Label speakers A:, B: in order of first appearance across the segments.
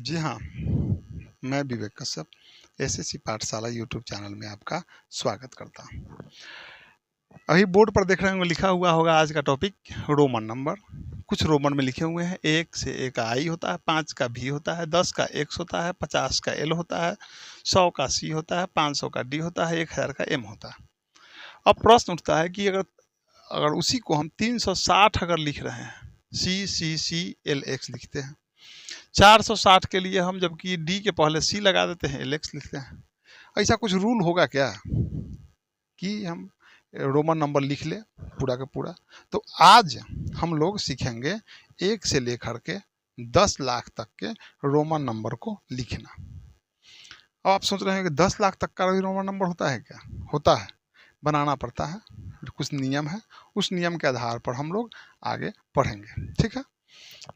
A: जी हाँ, मैं विवेक कश्यप एसएससी पाठशाला यूट्यूब चैनल में आपका स्वागत करता हूँ। अभी बोर्ड पर देख रहे होंगे, लिखा हुआ होगा आज का टॉपिक रोमन नंबर। कुछ रोमन में लिखे हुए हैं। 1 से A का I होता है, 5 का V होता है, 10 का X होता है, 50 का L होता है, 100 का C होता है, 500 का D होता है, 1000 का M होता है। अब प्रश्न उठता है कि अगर उसी को हम 360 अगर लिख रहे हैं, CCCLX लिखते हैं, 460 के लिए हम जबकि डी के पहले सी लगा देते हैं, एलेक्स लिखते हैं। ऐसा कुछ रूल होगा क्या कि हम रोमन नंबर लिख ले पूरा का पूरा? तो आज हम लोग सीखेंगे 1 से लेकर के 10 लाख तक के रोमन नंबर को लिखना। अब आप सोच रहे हैं कि 10 लाख तक का भी रोमन नंबर होता है क्या? होता है, बनाना पड़ता है, कुछ नियम है, उस नियम के आधार पर हम लोग आगे पढ़ेंगे। ठीक है,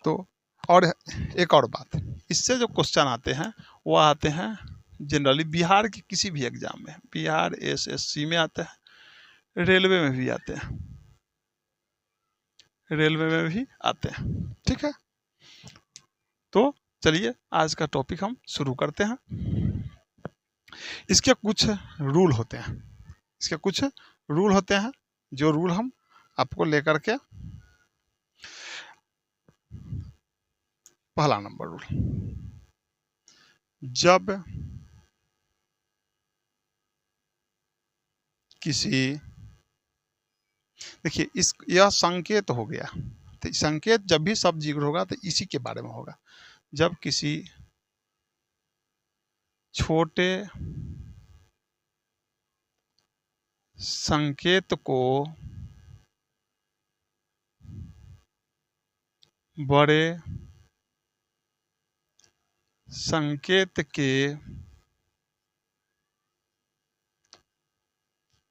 A: तो और एक और बात, इससे जो क्वेश्चन आते हैं वो आते हैं जनरली बिहार के किसी भी एग्जाम में, बिहार एसएससी में आते हैं, रेलवे में भी आते हैं, ठीक है। तो चलिए आज का टॉपिक हम शुरू करते हैं। इसके कुछ रूल होते हैं, जो रूल हम आपको लेकर के, पहला नंबर रूल, जब किसी, देखिए यह संकेत हो गया, तो संकेत जब भी शब्द जिक्र होगा तो इसी के बारे में होगा। जब किसी छोटे संकेत को बड़े संकेत के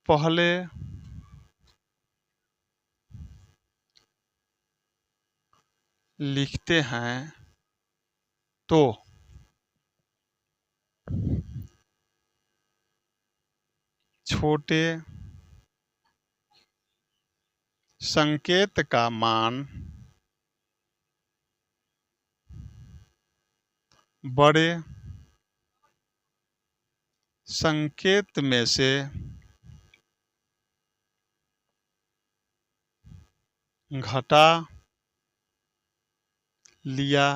A: पहले लिखते हैं तो छोटे संकेत का मान बड़े संकेत में से घटा लिया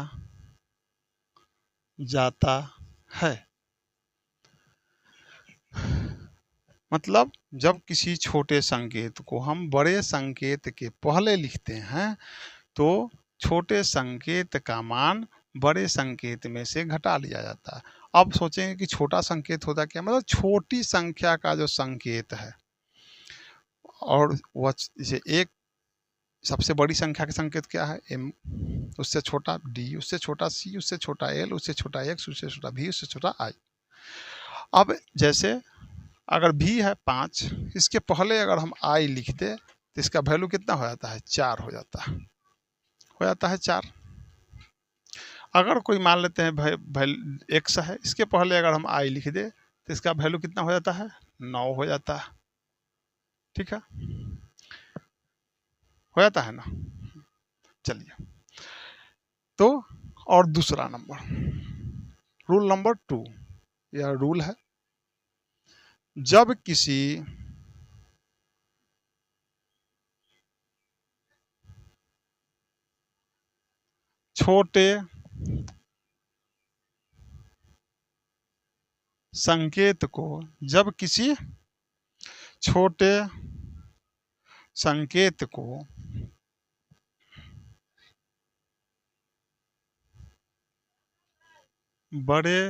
A: जाता है। मतलब जब किसी छोटे संकेत को हम बड़े संकेत के पहले लिखते हैं तो छोटे संकेत का मान बड़े संकेत में से घटा लिया जाता है। अब सोचेंगे कि छोटा संकेत होता क्या, मतलब छोटी संख्या का जो संकेत है, और वह जैसे एक सबसे बड़ी संख्या का संकेत क्या है, m, उससे छोटा d, उससे छोटा c, उससे छोटा l, उससे छोटा x, उससे छोटा v, उससे छोटा i। अब जैसे अगर v है 5, इसके पहले अगर हम i लिख दे तो इसका वैल्यू कितना हो जाता है, 4 हो जाता है 4। अगर कोई मान लेते हैं भाई x है, इसके पहले अगर हम i लिख दे तो इसका वैल्यू कितना हो जाता है, 9 हो जाता है। ठीक है, हो जाता है ना। चलिए, तो और दूसरा नंबर, रूल नंबर 2, यह रूल है, जब किसी छोटे संकेत को, जब किसी छोटे संकेत को बड़े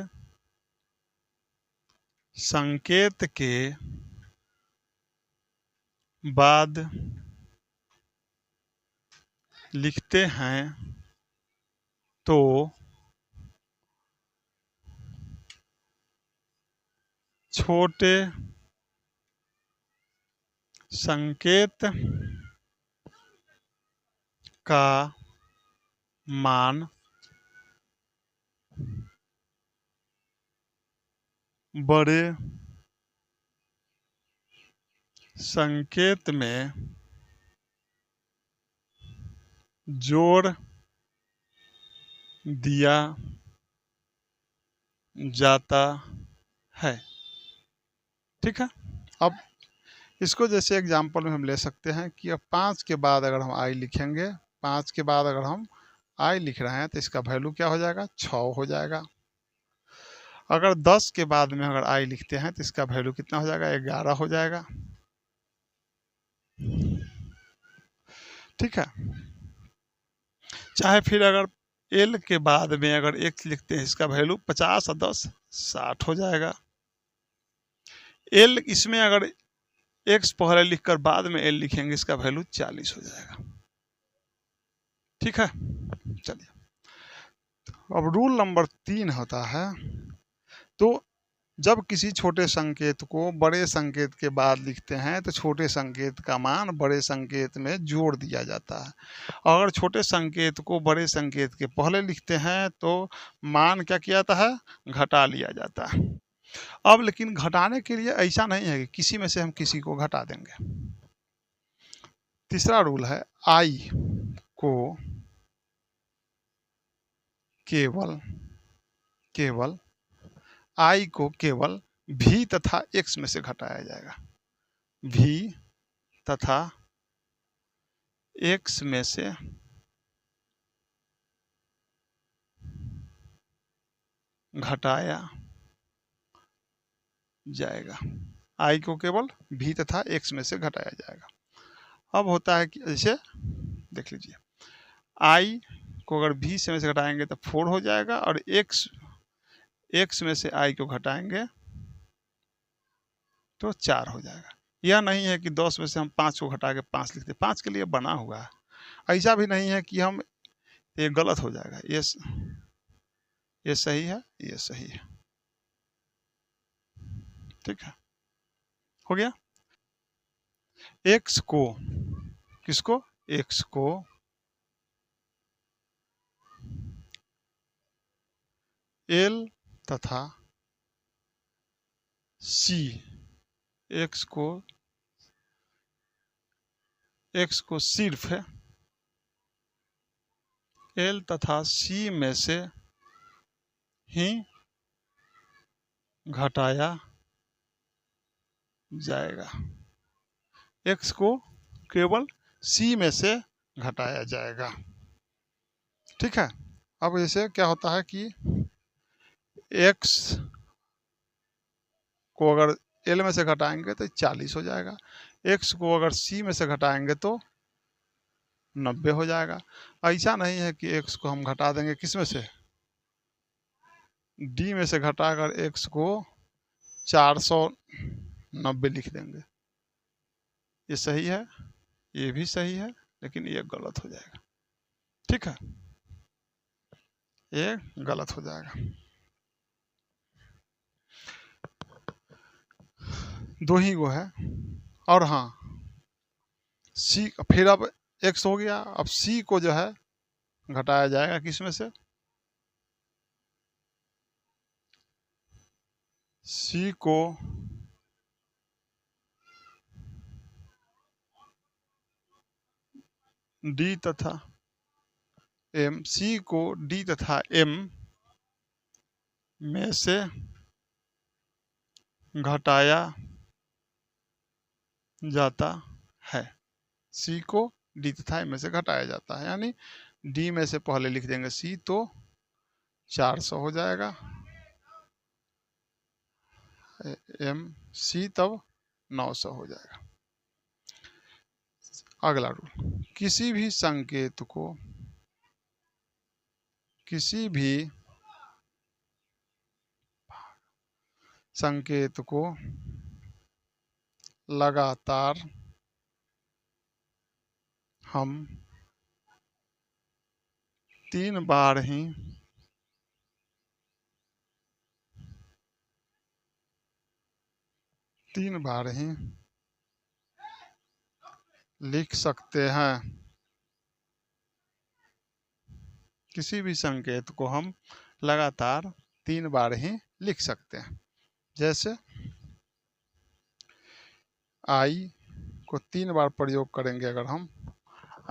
A: संकेत के बाद लिखते हैं तो छोटे संकेत का मान बड़े संकेत में जोड़ दिया जाता है। ठीक है। अब इसको जैसे एग्जांपल में हम ले सकते हैं कि अब 5 के बाद अगर हम आई लिखेंगे, 5 के बाद अगर हम आई लिख रहे हैं तो इसका वैल्यू क्या हो जाएगा, 6 हो जाएगा। अगर 10 के बाद में अगर आई लिखते हैं तो इसका वैल्यू कितना हो जाएगा, 11 हो जाएगा। ठीक है। चाहे फिर अगर एल के बाद में अगर एक्स लिखते हैं, इसका वैल्यू 50 और 10 60 हो जाएगा। एल इसमें अगर एक्स पहले लिखकर बाद में एल लिखेंगे, इसका वैल्यू 40 हो जाएगा। ठीक है। चलिए, अब रूल नंबर 3 होता है, तो जब किसी छोटे संकेत को बड़े संकेत के बाद लिखते हैं तो छोटे संकेत का मान बड़े संकेत में जोड़ दिया जाता है। अगर छोटे संकेत को बड़े संकेत के पहले लिखते हैं तो मान क्या किया जाता है, घटा लिया जाता है। अब लेकिन घटाने के लिए ऐसा नहीं है कि किसी में से हम किसी को घटा देंगे। तीसरा रूल है, आई को केवल आई को केवल भी तथा एक्स में से घटाया जाएगा। भी तथा एक्स में से घटाया जाएगा। आई को केवल भी तथा एक्स में से घटाया जाएगा। अब होता है कि जैसे देख लीजिए, आई को अगर भी से में से घटाएंगे तो 4 हो जाएगा, और एक्स में से आई को घटाएंगे तो 4 हो जाएगा। यह नहीं है कि 10 में से हम 5 को घटा के 5 लिखते, 5 के लिए बना हुआ है। ऐसा भी नहीं है कि हम ये गलत हो जाएगा, ये सही है, ये सही है। ठीक है, हो गया। एक्स को, किसको, एक्स को एल तथा सी, एक्स को सिर्फ एल तथा सी में से ही घटाया जाएगा। एक्स को केवल सी में से घटाया जाएगा। ठीक है। अब जैसे क्या होता है कि एक्स को अगर एल में से घटाएंगे तो 40 हो जाएगा, एक्स को अगर सी में से घटाएंगे तो 90 हो जाएगा। ऐसा नहीं है कि एक्स को हम घटा देंगे किस में से, डी में से घटाकर एक्स को 490 लिख देंगे। ये सही है, ये भी सही है, लेकिन ये गलत हो जाएगा। ठीक है, ये गलत हो जाएगा। दो ही गो है। और हाँ, सी फिर अब एक्स हो गया, अब सी को जो है घटाया जाएगा किस में से, सी को डी तथा एम, सी को डी तथा एम में से घटाया जाता है। सी को डी तथा एम में से घटाया जाता है, यानी डी में से पहले लिख देंगे सी तो 400 हो जाएगा, एम सी तब 900 हो जाएगा। अगला रूल, किसी भी संकेत को लगातार हम 3 बार ही लिख सकते हैं। किसी भी संकेत को हम लगातार 3 बार ही लिख सकते हैं। जैसे आई को 3 बार प्रयोग करेंगे, अगर हम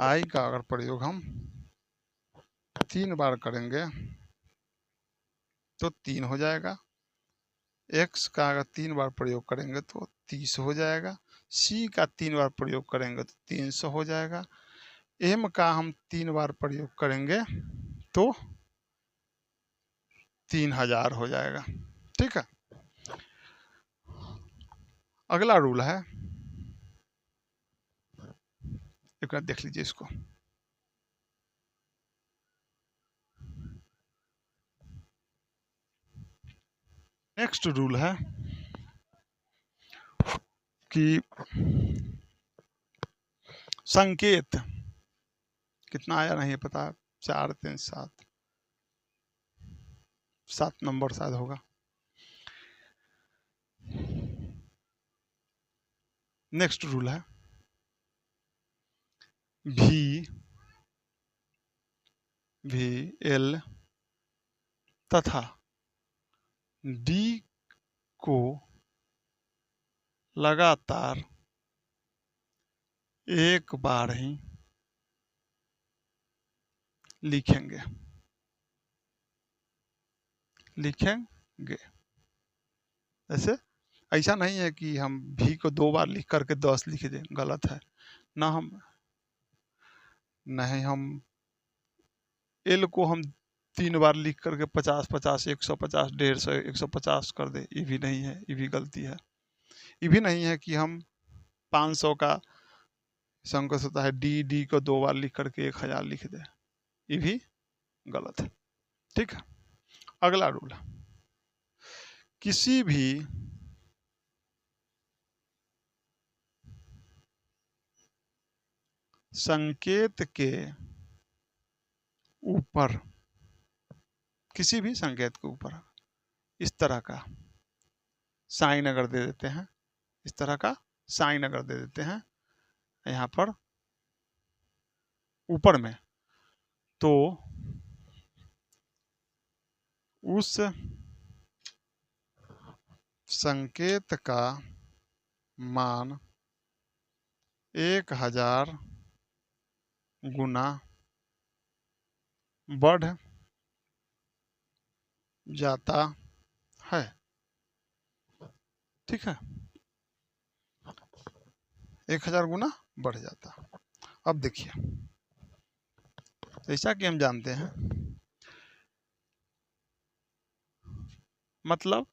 A: आई का अगर प्रयोग हम 3 बार करेंगे तो 3 हो जाएगा, x का अगर 3 बार प्रयोग करेंगे तो 30 हो जाएगा, c का 3 बार प्रयोग करेंगे तो 300 हो जाएगा, m का हम 3 बार प्रयोग करेंगे तो 3000 हो जाएगा। ठीक है, अगला रूल है, एक बार देख लीजिए इसको। नेक्स्ट रूल है कि संकेत कितना आया नहीं पता, 4 3 7 7 नंबर शायद होगा। नेक्स्ट रूल है भी एल तथा डी को लगातार एक बार ही लिखेंगे। ऐसे ऐसा नहीं है कि हम भी को 2 बार लिख करके 10 लिख दें, गलत है ना। हम एल को हम 3 बार लिख करके 50 50 150 150 150 कर दे, ये भी नहीं है, ये भी गलती है। ये भी नहीं है कि हम 500 का संकोच होता है डी को 2 बार लिख करके 1000 लिख दे, ये भी गलत है। ठीक है, अगला रूल, किसी भी संकेत के ऊपर, किसी भी संकेत के ऊपर इस तरह का साइन अगर दे देते हैं, इस तरह का साइन अगर दे देते हैं यहाँ पर ऊपर में, तो उस संकेत का मान 1000 गुना बढ़ जाता है। ठीक है, 1000 गुना बढ़ जाता। अब देखिए, जैसा कि हम जानते हैं, मतलब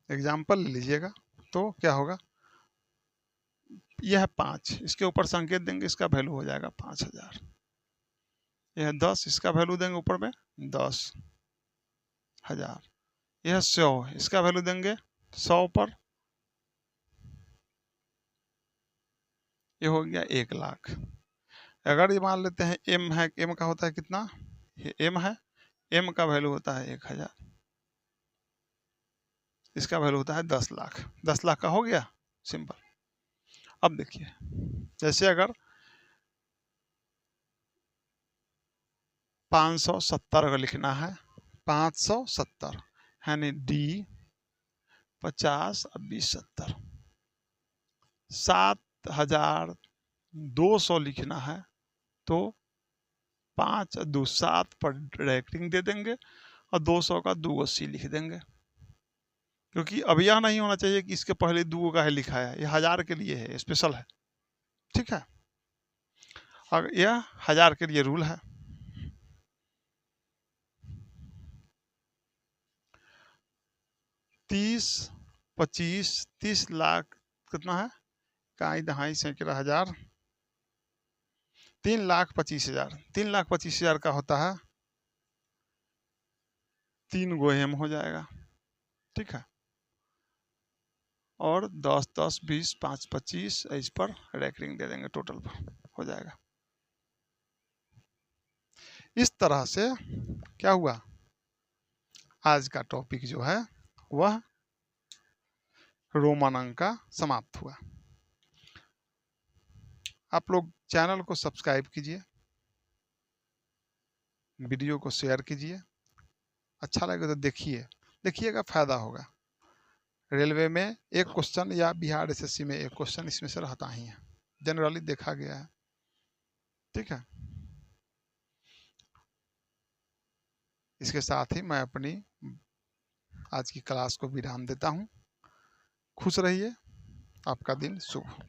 A: एग्जाम्पल लीजिएगा तो क्या होगा, यह है 5, इसके ऊपर संकेत देंगे, इसका वैल्यू हो जाएगा 5000। यह 10, इसका वैल्यू देंगे ऊपर में 10,000। यह 100, इसका वैल्यू देंगे 100 पर, ये हो गया 1,00,000। अगर ये मान लेते हैं m है, m का होता है कितना, ये m है, m का वैल्यू होता है 1000, इसका वैल्यू होता है 10,00,000। 10,00,000 का हो गया, सिंपल। अब देखिए, जैसे अगर 570 अगर लिखना है, 570 यानी डी 50 और 20 70, 7,200 लिखना है तो 5 2 7 पर डायरेक्टिंग दे देंगे और 200 का 280 लिख देंगे, क्योंकि अब यह नहीं होना चाहिए कि इसके पहले 2 का है लिखा है, यह 1000 के लिए है, स्पेशल है। ठीक है, और यह 1000 के लिए रूल है। 30 25 30 लाख कितना है, काई दहाई सैकड़ा हजार, 3,25,000। 3,25,000 का होता है 3 गो एम हो जाएगा। ठीक है, और 10 10 20 5 25 इस पर रैंकिंग दे देंगे, टोटल पर हो जाएगा। इस तरह से क्या हुआ, आज का टॉपिक जो है वह रोमन अंक का समाप्त हुआ। आप लोग चैनल को सब्सक्राइब कीजिए, वीडियो को शेयर कीजिए, अच्छा लगे तो देखिएगा, फायदा होगा। रेलवे में एक क्वेश्चन या बिहार एसएससी में एक क्वेश्चन इसमें से रहता ही है, जनरली देखा गया है। ठीक है, इसके साथ ही मैं अपनी आज की क्लास को विराम देता हूँ। खुश रहिए, आपका दिन शुभ हो।